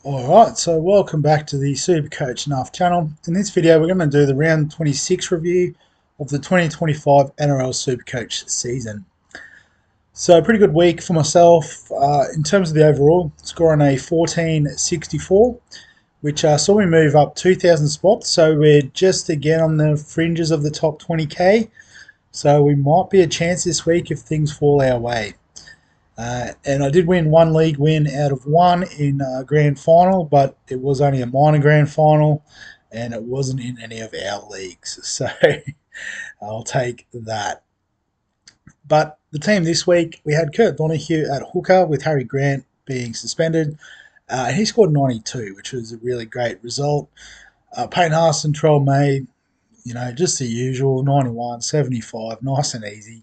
Alright, so welcome back to the Supercoach NRL channel. In this video we're going to do the round 26 review of the 2025 NRL Supercoach season. So pretty good week for myself in terms of the overall, scoring a 1464, which saw me move up 2,000 spots, so we're just again on the fringes of the top 20k, so we might be a chance this week if things fall our way. And I did win one league win out of one in a grand final, but it was only a minor grand final and it wasn't in any of our leagues, so I'll take that. But the team this week, we had Kurt Donahue at hooker with Harry Grant being suspended. He scored 92, which was a really great result. Payne Haas and Terrell May, just the usual, 91, 75, nice and easy.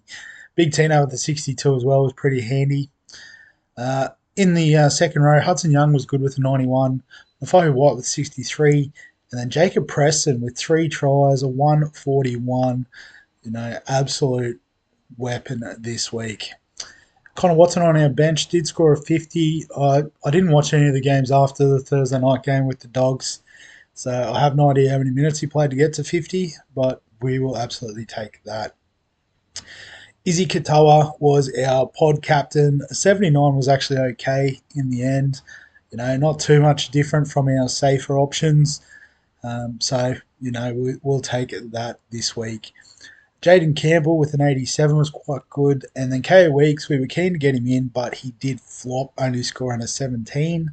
Big Tino with the 62 as well was pretty handy. In the second row, Hudson Young was good with the 91, Mafahu White with 63, and then Jacob Preston with 3 tries, a 141. Absolute weapon this week. Connor Watson on our bench did score a 50. I didn't watch any of the games after the Thursday night game with the Dogs, so I have no idea how many minutes he played to get to 50, but we will absolutely take that. Izzy Katoa was our pod captain. 79 was actually okay in the end. Not too much different from our safer options. So we'll take that this week. Jaden Campbell with an 87 was quite good. And then KO Weeks, we were keen to get him in, but he did flop, only scoring a 17.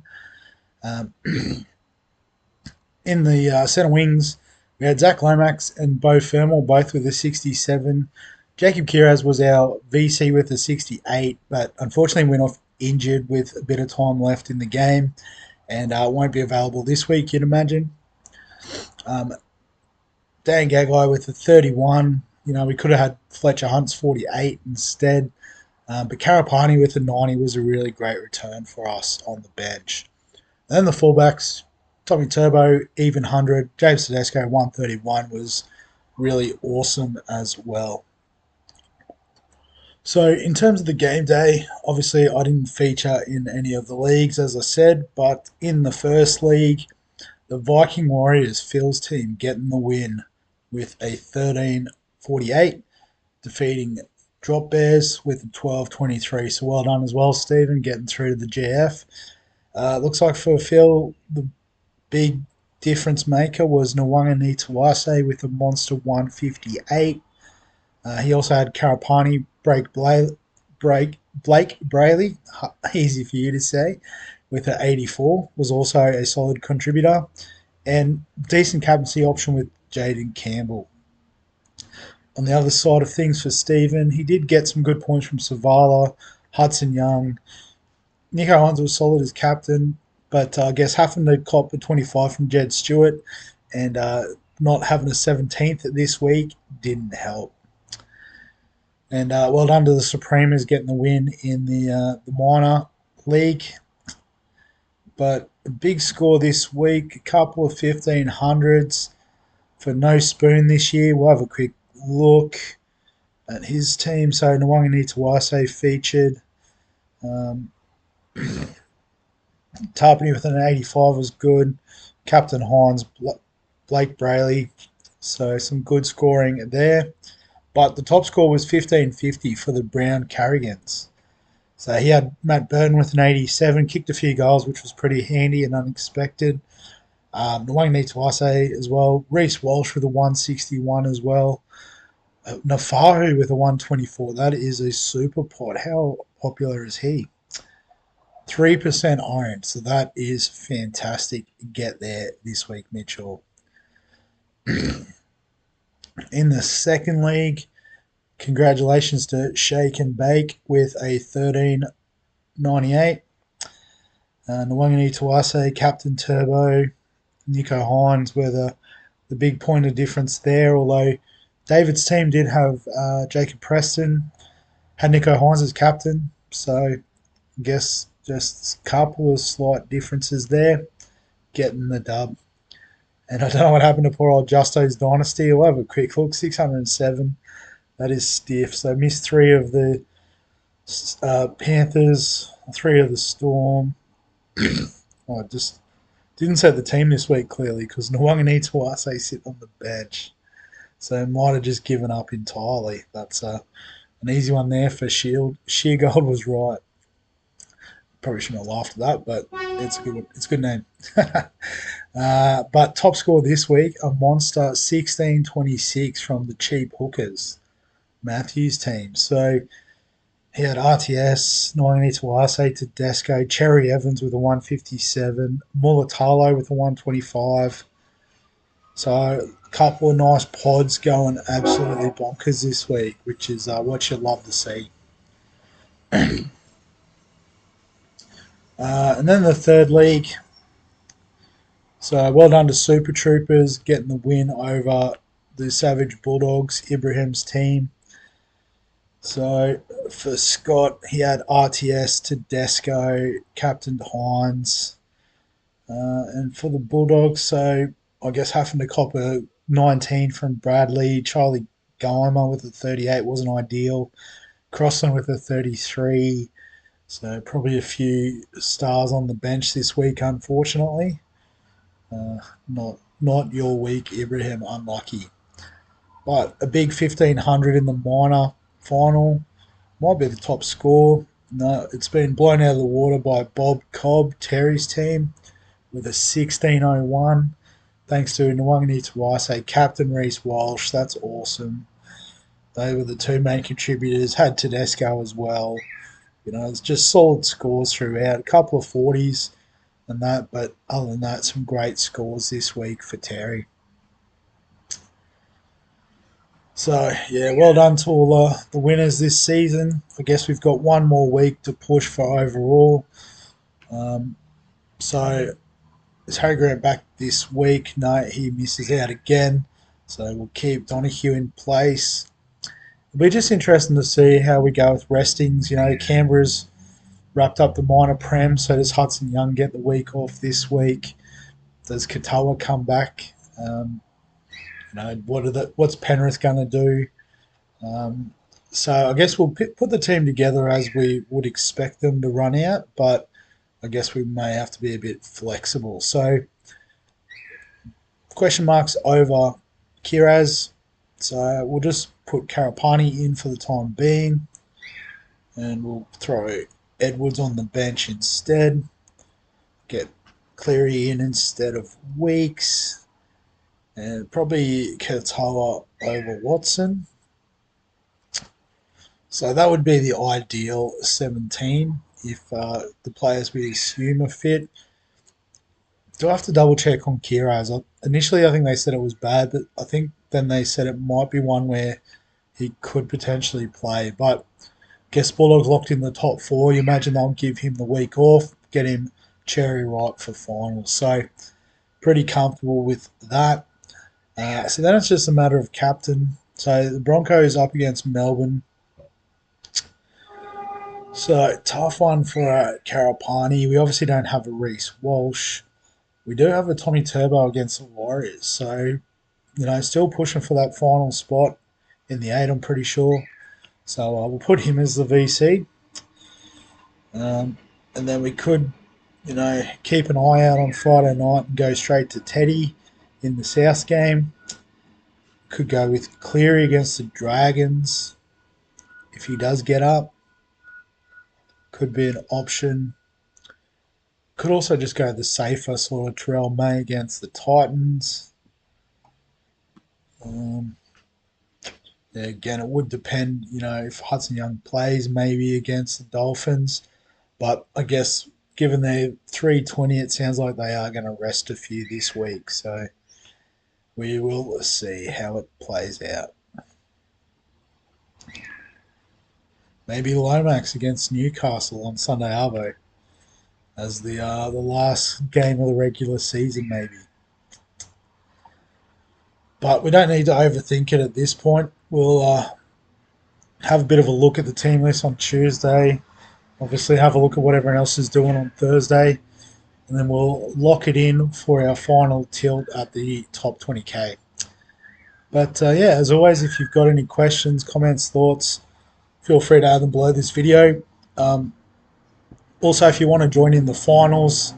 In the centre wings, we had Zach Lomax and Beau Fermor, both with a 67. Jacob Kiraz was our VC with a 68, but unfortunately went off injured with a bit of time left in the game and won't be available this week, you'd imagine. Dan Gagai with a 31. We could have had Fletcher Hunt's 48 instead, but Karapani with a 90 was a really great return for us on the bench. And then the fullbacks, Tommy Turbo, even 100. James Tedesco, 131, was really awesome as well. So in terms of the game day, obviously I didn't feature in any of the leagues, as I said, but in the first league, the Viking Warriors, Phil's team, getting the win with a 13-48, defeating Drop Bears with a 12-23. So well done as well, Stephen, getting through to the GF. Looks like for Phil, the big difference maker was Nwanga Nitawase with a monster 158. He also had Karapani, Blake Brayley, easy for you to say, with an 84, was also a solid contributor, and decent captaincy option with Jaden Campbell. On the other side of things for Stephen, he did get some good points from Savala, Hudson Young. Nico Hines was solid as captain, but I guess having to cop a 25 from Jed Stewart and not having a 17th this week didn't help. And well done to the Supremers getting the win in the minor league. But a big score this week, a couple of 1500s for No Spoon this year. We'll have a quick look at his team. So Nwanga Nitawase featured. Tarpany with an 85 was good. Captain Hines, Blake Brayley. So some good scoring there. But the top score was 1550 for the Brown Carrigans. So he had Matt Burton with an 87, kicked a few goals, which was pretty handy and unexpected. Nwanga Nitawase as well. Reece Walsh with a 161 as well. Nafahu with a 124. That is a super pot. How popular is he? 3% owned, so that is fantastic. Get there this week, Mitchell. In the second league, congratulations to Shake and Bake with a 13.98. Nwanga Nitawase, Captain Turbo, Nico Hines were the big point of difference there, although David's team did have Jacob Preston, had Nico Hines as captain, so I guess just a couple of slight differences there, getting the dub. And I don't know what happened to poor old Justo's Dynasty. We'll have a quick look. 607 That is stiff. So missed 3 of the Panthers, 3 of the Storm. I just didn't set the team this week clearly because Nwanga Tuase sit on the bench. So might have just given up entirely. That's an easy one there for Shield. Sheargold was right. Probably shouldn't have laughed at that, but it's a good one. It's a good name. But top score this week, a monster 1626 from the cheap hookers, Matthews team. So he had RTS, Nwanga Tuase, Tedesco, Cherry Evans with a 157, Mulatalo with a 125. So a couple of nice pods going absolutely bonkers this week, which is what you'd love to see. And then the third league. So well done to Super Troopers getting the win over the Savage Bulldogs, Ibrahim's team. So for Scott, he had RTS, Tedesco, Captain Hines. And for the Bulldogs, so I guess having to cop a 19 from Bradley, Charlie Geimer with a 38 wasn't ideal. Crossland with a 33. So probably a few stars on the bench this week, unfortunately. Not your week, Ibrahim. Unlucky. But a big 1500 in the minor final might be the top score. No, it's been blown out of the water by Bob Cobb, Terry's team, with a 1601. Thanks to Nwanga Tuase, Captain Reece Walsh. That's awesome. They were the 2 main contributors. Had Tedesco as well. It's just solid scores throughout. A couple of 40s and that, but other than that, some great scores this week for Terry. So, yeah, well done to all the winners this season. I guess we've got one more week to push for overall. So, is Harry Grant back this week? No, he misses out again. So, we'll keep Donahue in place. It'll be just interesting to see how we go with restings. Canberra's wrapped up the minor prem, so does Hudson Young get the week off this week? Does Katoa come back? What's Penrith going to do? So I guess we'll put the team together as we would expect them to run out, but I guess we may have to be a bit flexible. So question marks over Kiraz. So we'll just put Karapani in for the time being, and we'll throw Edwards on the bench instead. Get Cleary in instead of Weeks. And probably Katoa over Watson. So that would be the ideal 17 if the players we assume are fit. Do I have to double check on Kiraz? Initially, I think they said it was bad, but I think then they said it might be one where he could potentially play. But I guess Bulldogs locked in the top 4. You imagine they'll give him the week off, get him cherry ripe for finals. So pretty comfortable with that. So then it's just a matter of captain. So the Broncos up against Melbourne. So tough one for Karapani. We obviously don't have a Reece Walsh. We do have a Tommy Turbo against the Warriors. So, still pushing for that final spot in the 8, I'm pretty sure. So we'll put him as the VC. And then we could, keep an eye out on Friday night and go straight to Teddy in the South game. Could go with Cleary against the Dragons if he does get up. Could be an option. Could also just go the safer sort of Terrell May against the Titans. Again, it would depend, if Hudson Young plays maybe against the Dolphins. But I guess given they're 320, it sounds like they are going to rest a few this week. So we will see how it plays out. Maybe Lomax against Newcastle on Sunday Arvo as the last game of the regular season, maybe. But we don't need to overthink it at this point. We'll have a bit of a look at the team list on Tuesday. Obviously, have a look at what everyone else is doing on Thursday. And then we'll lock it in for our final tilt at the top 20K. But yeah, as always, if you've got any questions, comments, thoughts, feel free to add them below this video. Um, Also, if you want to join in the finals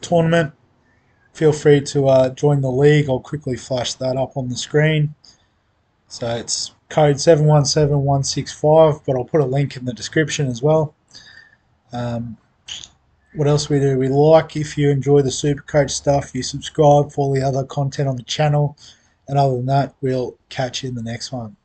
tournament, feel free to join the league. I'll quickly flash that up on the screen. So it's code 717165, but I'll put a link in the description as well. What else we do? We like, if you enjoy the Supercoach stuff, you subscribe for all the other content on the channel. And other than that, we'll catch you in the next one.